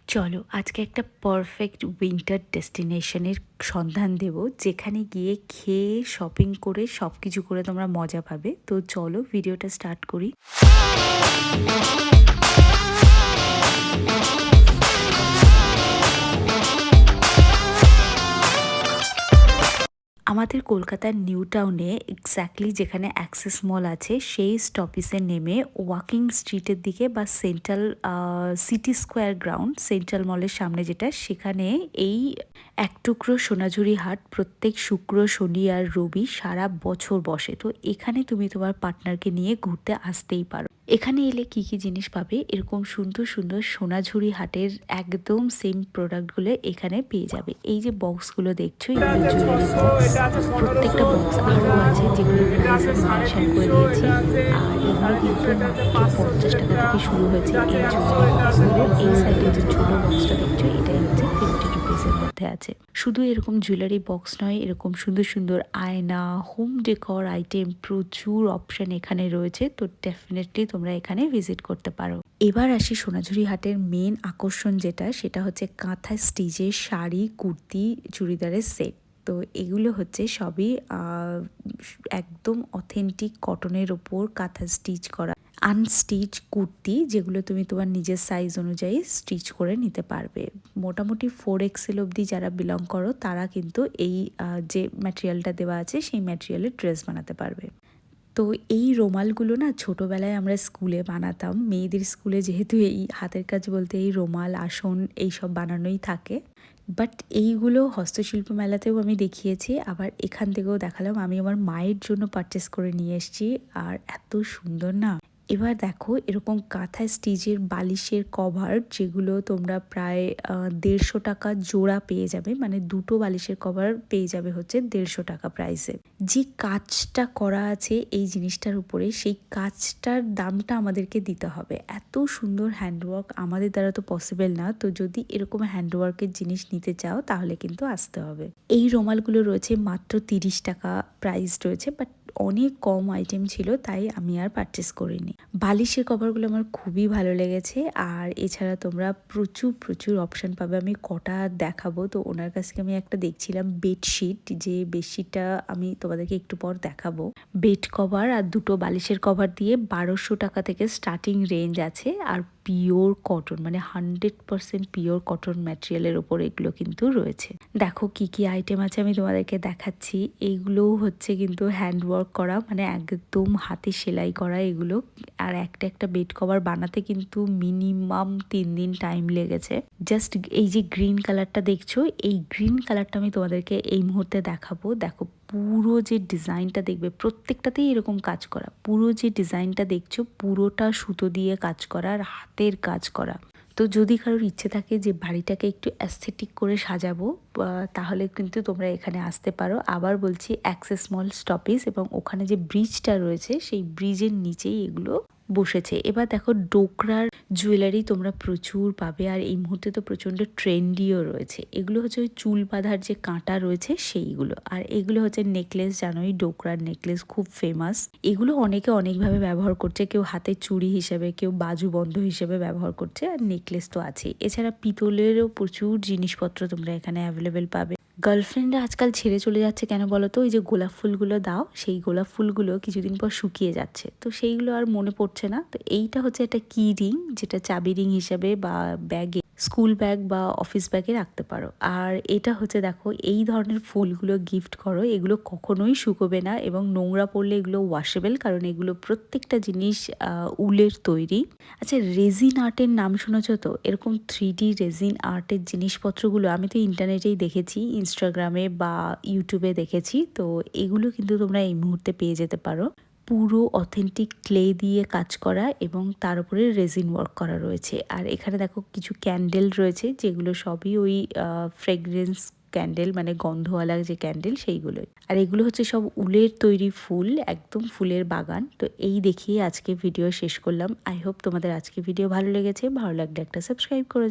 চলো আজকে একটা পারফেক্ট উইন্টার ডেস্টিনেশনের সন্ধান দেব, যেখানে গিয়ে খেয়ে শপিং করে সব কিছু করে তোমরা মজা পাবে। তো চলো ভিডিওটা স্টার্ট করি। আমাদের কলকাতার নিউ টাউনে এক্স্যাক্টলি যেখানে অ্যাক্সেস মল আছে সেই স্টপিসে নেমে ওয়াকিং স্ট্রিটের দিকে বা central city square ground, central মলের সামনে যেটা, সেখানে এই এক টুকরো সোনাঝুরি হাট প্রত্যেক শুক্র, শনি আর রবি সারা বছর বসে। তো এখানে তুমি তোমার পার্টনারকে নিয়ে ঘুরতে আসতেই পারো। এখানে এলে কি কি জিনিস পাবে, এরকম সুন্দর সুন্দর সোনাঝুরি হাটের একদম সেম প্রোডাক্টগুলো এখানে পেয়ে যাবে। এই যে বক্সগুলো দেখছো, এগুলো জুয়েলারি বক্স। প্রত্যেকটা বক্স আরও আছে যেগুলো প্রাইস আমি মেনশন করে দিয়েছি। আর এগুলো কিন্তু মাত্র 50 টাকা থেকে শুরু হয়েছে এই জুয়েলারি বক্সগুলো। এই সাইডে যে ছোটো বক্সটা দেখছো, এটাই হচ্ছে 50 রুপিসের মধ্যে আছে। শুধু এরকম জুয়েলারি বক্স নয়, এরকম সুন্দর সুন্দর আয়না, হোম ডেকর আইটেম, প্রচুর অপশন এখানে রয়েছে। তো ডেফিনেটলি তোমরা এখানে ভিজিট করতে পারো। এবার আসি সোনাঝুরি হাটের মেন আকর্ষণ যেটা, সেটা হচ্ছে কাঁথা স্টিচের শাড়ি, কুর্তি, চুড়িদারের সেট। তো এগুলো হচ্ছে সবই একদম অথেন্টিক কটনের ওপর কাঁথা স্টিচ করা আনস্টিচ কুর্তি, যেগুলো তুমি তোমার নিজের সাইজ অনুযায়ী স্টিচ করে নিতে পারবে। মোটামুটি 4XL অবধি যারা বিলং করো তারা কিন্তু এই যে ম্যাটেরিয়ালটা দেওয়া আছে সেই ম্যাটেরিয়ালের ড্রেস বানাতে পারবে। তো এই রুমালগুলো না ছোটোবেলায় আমরা স্কুলে বানাতাম। মেয়েদের স্কুলে যেহেতু এই হাতের কাজ বলতে এই রুমাল, আসন এইসব বানানোই থাকে। বাট এইগুলো হস্তশিল্প মেলাতেও আমি দেখিয়েছি, আবার এখান থেকেও দেখালাম। আমি আমার মায়ের জন্য পারচেস করে নিয়ে এসেছি, আর এত সুন্দর না। এবার দেখো এরকম কাঁথা স্টিচের বালিশের কভার, যেগুলো তোমরা প্রায় 150 টাকা জোড়া পেয়ে যাবে। মানে দুটো বালিশের কভার পেয়ে যাবে হচ্ছে 150 টাকা প্রাইসে। যে কাজটা করা আছে এই জিনিসটার উপরে, সেই কাজটার দামটা আমাদেরকে দিতে হবে। এত সুন্দর হ্যান্ডওয়ার্ক আমাদের দ্বারা তো পসিবল না। তো যদি এরকম হ্যান্ডওয়ার্কের জিনিস নিতে চাও তাহলে কিন্তু আসতে হবে। এই রুমালগুলো রয়েছে মাত্র 30 টাকা প্রাইস রয়েছে, বাট অনেক কম আইটেম ছিল তাই আমি আর পারচেস করিনি। বালিশের কভারগুলো আমার খুবই ভালো লেগেছে। আর এছাড়া তোমরা প্রচুর প্রচুর অপশান পাবে। আমি কটা দেখাবো। তো ওনার কাছ থেকে আমি একটা দেখছিলাম বেডশিট, যে বেডশিটটা আমি তোমাদেরকে একটু পর দেখাবো। বেড কভার আর দুটো বালিশের কভার দিয়ে 1200 টাকা থেকে স্টার্টিং রেঞ্জ আছে। আর পিওর কটন, মানে 100% পিওর কটন ম্যাটেরিয়ালের ওপর এগুলো কিন্তু রয়েছে। দেখো কি কি আইটেম আছে আমি তোমাদেরকে দেখাচ্ছি। এইগুলোও হচ্ছে কিন্তু হ্যান্ডওয়ার্ক করা, মানে একদম হাতে সেলাই করা এগুলো। আর একটা একটা বেড কভার বানাতে কিন্তু মিনিমাম 3 দিন টাইম লেগেছে। জাস্ট এই যে গ্রিন কালারটা দেখছো, এই গ্রিন কালারটা আমি তোমাদেরকে এই মুহূর্তে দেখাবো। দেখো পুরো যে ডিজাইনটা দেখবে, প্রত্যেকটাতেই এরকম কাজ করা। পুরো যে ডিজাইনটা দেখছো পুরোটা সুতো দিয়ে কাজ করা আর হাতের কাজ করা। তো যদি কারোর ইচ্ছে থাকে যে বাড়িটাকে একটু অ্যাস্থেটিক করে সাজাবো, তাহলে কিন্তু তোমরা এখানে আসতে পারো। আবার বলছি, অ্যাক্সেস মল স্টপিস এবং ওখানে যে ব্রিজটা রয়েছে সেই ব্রিজের নিচেই এগুলো বসেছে। এবার দেখো ডোকরার জুয়েলারি তোমরা প্রচুর পাবে, আর এই মুহূর্তে তো প্রচণ্ড ট্রেন্ডিও রয়েছে। এগুলো হচ্ছে ওই চুল বাঁধার যে কাঁটা রয়েছে সেইগুলো। আর এগুলো হচ্ছে নেকলেস, জানোই ডোকরার নেকলেস খুব ফেমাস। এগুলো অনেকে অনেকভাবে ব্যবহার করছে, কেউ হাতে চুড়ি হিসেবে, কেউ বাজুবন্ধ হিসেবে ব্যবহার করছে, আর নেকলেস তো আছেই। এছাড়া পিতলেরও প্রচুর জিনিসপত্র তোমরা এখানে অ্যাভেলেবেল পাবে। গার্লফ্রেন্ডরা আজকাল ছেড়ে চলে যাচ্ছে কেন বলো তো, ওই যে গোলাপ ফুলগুলো দাও, সেই গোলাপ ফুলগুলো কিছুদিন পর শুকিয়ে যাচ্ছে, তো সেইগুলো আর মনে পড়ছে না। তো এইটা হচ্ছে একটা কি রিং, যেটা চাবি রিং হিসাবে বা ব্যাগে, স্কুল ব্যাগ বা অফিস ব্যাগে রাখতে পারো। আর এটা হচ্ছে দেখো এই ধরনের ফুলগুলো গিফট করো, এগুলো কখনোই শুকোবে না এবং নোংরা পড়লে এগুলো ওয়াশেবল, কারণ এগুলো প্রত্যেকটা জিনিস উলের তৈরি। আচ্ছা, রেজিন আর্টের নাম শুনেছো তো? এরকম 3D রেজিন আর্টের জিনিসপত্রগুলো আমি তো ইন্টারনেটেই দেখেছি, ইনস্টাগ্রামে বা ইউটিউবে দেখেছি। তো এগুলো কিন্তু তোমরা এই মুহূর্তে পেয়ে যেতে পারো। পুরো অথেন্টিক ক্লে দিয়ে কাজ করা এবং তার উপরে রেজিন ওয়ার্ক করা রয়েছে। আর এখানে দেখো কিছু ক্যান্ডেল রয়েছে, যেগুলো সবই ওই ফ্রেগরেন্স ক্যান্ডেল, মানে গন্ধওয়ালা যে ক্যান্ডেল সেইগুলোই। আর এগুলো হচ্ছে সব উলের তৈরি ফুল, একদম ফুলের বাগান। তো এই দেখিয়ে আজকে ভিডিও শেষ করলাম। আই হোপ তোমাদের আজকে ভিডিও ভালো লেগেছে। ভালো লাগলে একটা সাবস্ক্রাইব করে